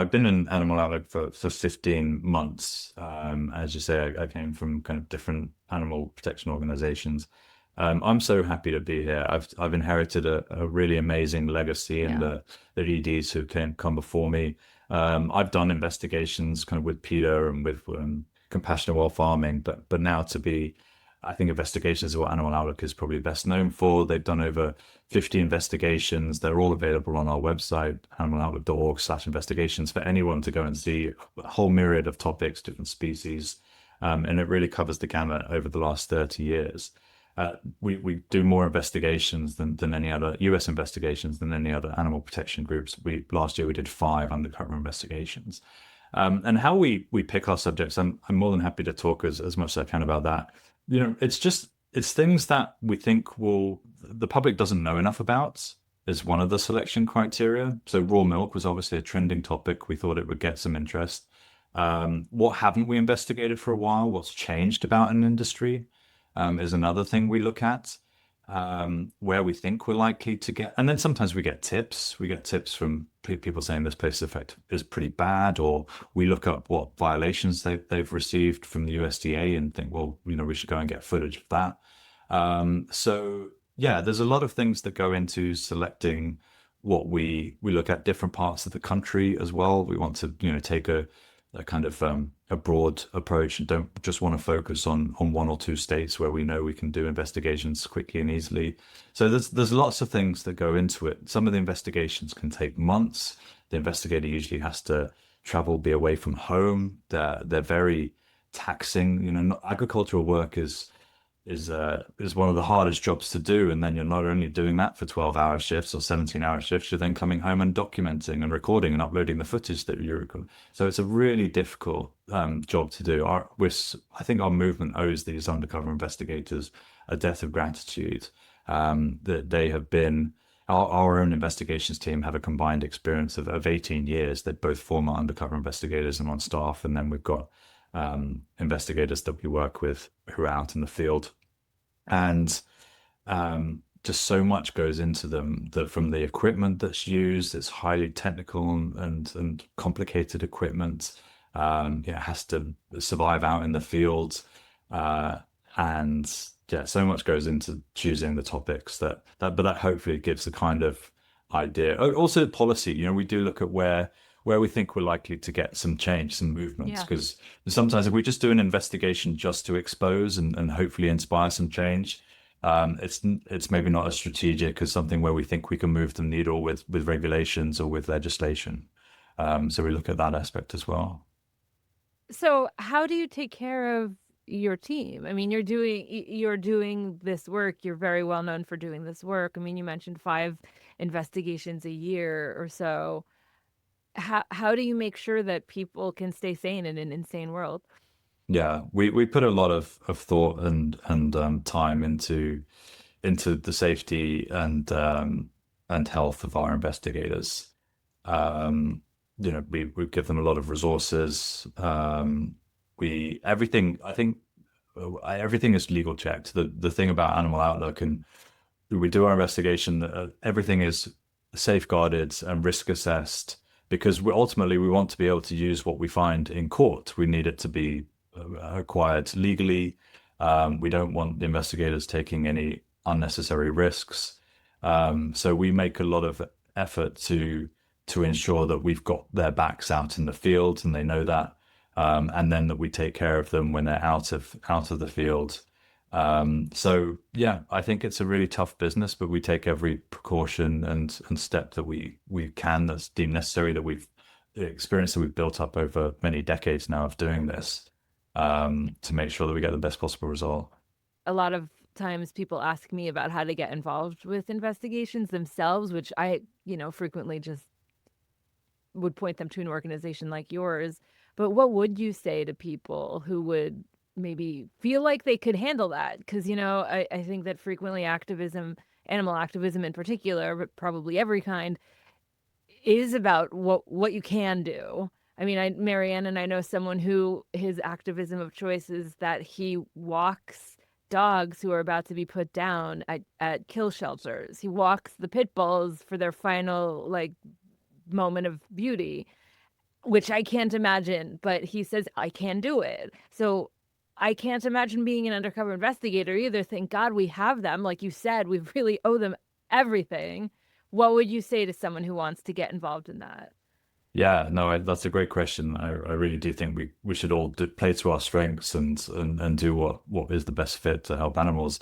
I've been in animal outlook for 15 months. As you say, I came from kind of different animal protection organizations. I'm so happy to be here. I've inherited a really amazing legacy in Yeah. the EDs who came come before me. I've done investigations kind of with PETA and with compassionate wild farming, but now to be, I think investigations is what Animal Outlook is probably best known for. They've done over 50 investigations. They're all available on our website, animaloutlook.org/investigations, for anyone to go and see a whole myriad of topics, different species. And it really covers the gamut over the last 30 years. We do more investigations than any other US investigations than any other animal protection groups. Last year we did 5 undercover investigations. And how we pick our subjects, I'm more than happy to talk as much as I can about that. It's things that we think the public doesn't know enough about is one of the selection criteria. So raw milk was obviously a trending topic. We thought it would get some interest. What haven't we investigated for a while? What's changed about an industry is another thing we look at. Where we think we're likely to get, and then sometimes we get tips. We get tips from people saying this place effect is pretty bad, or we look up what violations they've received from the USDA and think, well, we should go and get footage of that. So yeah, there's a lot of things that go into selecting what we look at different parts of the country as well. We want to, take a kind of a broad approach and don't just want to focus on one or two states where we know we can do investigations quickly and easily. So there's lots of things that go into it. Some of the investigations can take months. The investigator usually has to travel, be away from home. They're very taxing. Agricultural work is one of the hardest jobs to do. And then you're not only doing that for 12-hour shifts or 17-hour shifts, you're then coming home and documenting and recording and uploading the footage that you record. So it's a really difficult job to do. I think our movement owes these undercover investigators a debt of gratitude. That they have been, our own investigations team have a combined experience of 18 years. They're both former undercover investigators and on staff. And then we've got investigators that we work with who are out in the field, and just so much goes into them that from the equipment that's used, it's highly technical and complicated equipment. It has to survive out in the field, and yeah, so much goes into choosing the topics but that hopefully gives a kind of idea. Also, policy. We do look at where we think we're likely to get some change, some movements. Yeah. Because sometimes if we just do an investigation just to expose and hopefully inspire some change, it's maybe not as strategic as something where we think we can move the needle with regulations or with legislation. So we look at that aspect as well. So how do you take care of your team? I mean, you're doing this work. You're very well known for doing this work. I mean, you mentioned 5 investigations a year or so. How do you make sure that people can stay sane in an insane world? Yeah, we put a lot of thought and time into the safety and health of our investigators. We give them a lot of resources. We everything I think everything is legal checked. The thing about Animal Outlook, and we do our investigation, everything is safeguarded and risk assessed because ultimately we want to be able to use what we find in court. We need it to be acquired legally. We don't want the investigators taking any unnecessary risks. So we make a lot of effort to ensure that we've got their backs out in the field and they know that, and then that we take care of them when they're out of the field. So yeah, I think it's a really tough business, but we take every precaution and step that we can that's deemed necessary, that we've the experience that we've built up over many decades now of doing this, to make sure that we get the best possible result. A lot of times people ask me about how to get involved with investigations themselves, which I frequently just would point them to an organization like yours. But what would you say to people who would maybe feel like they could handle that? Because I think that frequently activism, animal activism in particular, but probably every kind, is about what you can do. I mean, Marianne and I know someone who his activism of choice is that he walks dogs who are about to be put down at kill shelters. He walks the pit bulls for their final like moment of beauty. which I can't imagine, but he says I can do it. So I can't imagine being an undercover investigator either. Thank God we have them. Like you said, we really owe them everything. What would you say to someone who wants to get involved in that? Yeah, no, that's a great question. I really do think we should all play to our strengths and do what is the best fit to help animals.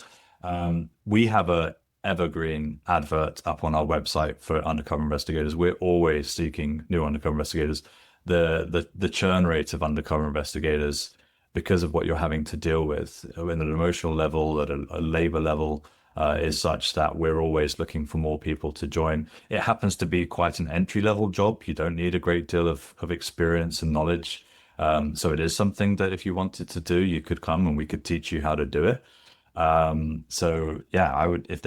We have a evergreen advert up on our website for undercover investigators. We're always seeking new undercover investigators. The churn rate of undercover investigators, because of what you're having to deal with at an emotional level, at a labor level, is such that we're always looking for more people to join. It happens to be quite an entry level job. You don't need a great deal of experience and knowledge. So it is something that if you wanted to do, you could come and we could teach you how to do it. So yeah, I would, if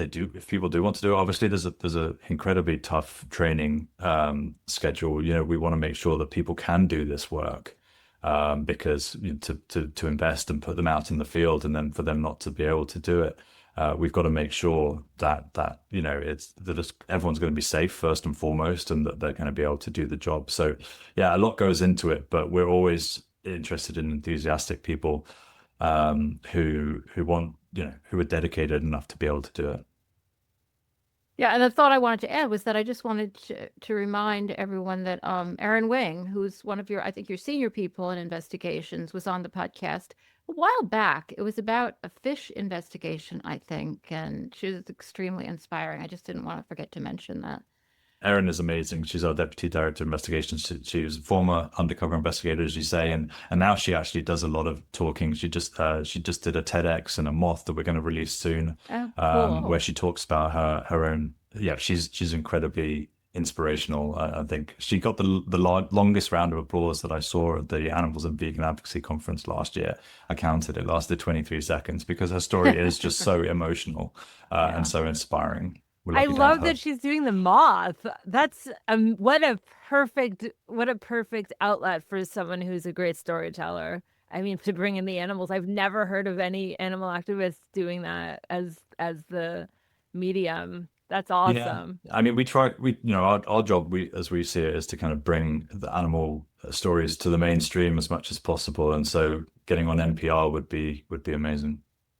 people do want to do it, obviously there's a incredibly tough training schedule. You know, we want to make sure that people can do this work. Because you know, to invest and put them out in the field, and then for them not to be able to do it, we've got to make sure that you know everyone's going to be safe first and foremost, and that they're going to be able to do the job. So yeah, a lot goes into it, but we're always interested in enthusiastic people who want, you know, who are dedicated enough to be able to do it. Yeah, and the thought I wanted to add was that I just wanted to remind everyone that Erin Wing, who's one of your, I think your senior people in investigations, was on the podcast a while back. It was about a fish investigation, I think, and she was extremely inspiring. I just didn't want to forget to mention that. Erin is amazing. She's our deputy director of investigations. She was a former undercover investigator, as you say, and now she actually does a lot of talking. She just did a TEDx and a moth that we're going to release soon, Oh, cool. where she talks about her own. Yeah, she's incredibly inspirational. I think she got the longest round of applause that I saw at the Animals and Vegan Advocacy Conference last year. I counted; it lasted 23 seconds because her story is just so emotional Yeah. and so inspiring. We're I lucky to have love her. that she's doing the moth. That's what a perfect outlet for someone who's a great storyteller. I mean, to bring in the animals. I've never heard of any animal activists doing that as the medium. That's Yeah, awesome. I mean, you know, our job, as we see it, is to kind of bring the animal stories to the mainstream as much as possible. And so getting on NPR would be amazing.